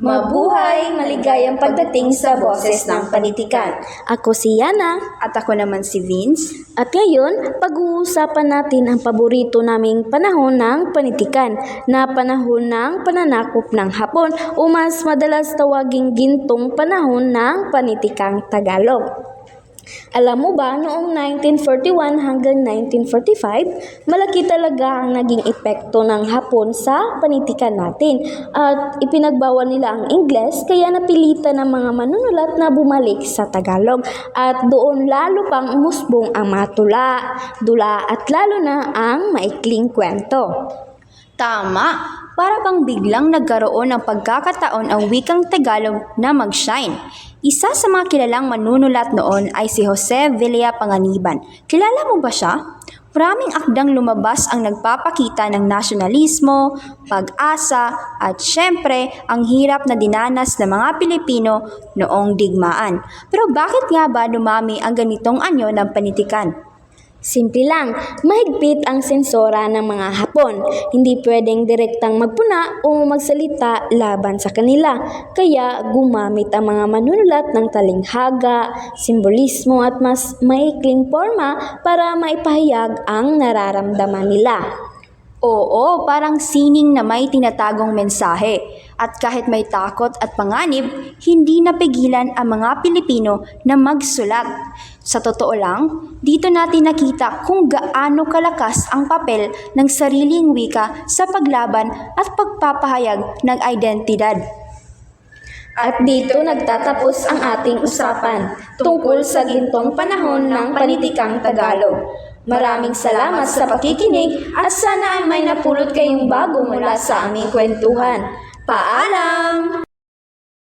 Mabuhay! Maligayang pagdating sa Boses ng Panitikan. Ako si Yana. At ako naman si Vince. At ngayon, pag-uusapan natin ang paborito naming panahon ng panitikan na panahon ng pananakop ng Hapon o mas madalas tawaging gintong panahon ng panitikang Tagalog. Alam mo ba, noong 1941 hanggang 1945, malaki talaga ang naging epekto ng Hapon sa panitikan natin at ipinagbawal nila ang Ingles kaya napilitan ng mga manunulat na bumalik sa Tagalog at doon lalo pang umusbong ang mga tula, dula at lalo na ang maikling kwento. Tama! Para bang biglang nagkaroon ng pagkakataon ang wikang Tagalog na mag-shine. Isa sa mga kilalang manunulat noon ay si Jose Villa Panganiban. Kilala mo ba siya? Maraming akdang lumabas ang nagpapakita ng nasyonalismo, pag-asa, at syempre ang hirap na dinanas ng mga Pilipino noong digmaan. Pero bakit nga ba dumami ang ganitong anyo ng panitikan? Simple lang, mahigpit ang sensora ng mga Hapon. Hindi pwedeng direktang magpuna o magsalita laban sa kanila. Kaya gumamit ang mga manunulat ng talinghaga, simbolismo at mas maikling forma para maipahayag ang nararamdaman nila. Oo, parang sining na may tinatagong mensahe. At kahit may takot at panganib, hindi napigilan ang mga Pilipino na magsulat. Sa totoo lang, dito natin nakita kung gaano kalakas ang papel ng sariling wika sa paglaban at pagpapahayag ng identidad. At dito nagtatapos ang ating usapan tungkol sa gintong panahon ng panitikang Tagalog. Maraming salamat sa pakikinig at sana ay may napulot kayong bago mula sa aming kwentuhan. Paalam!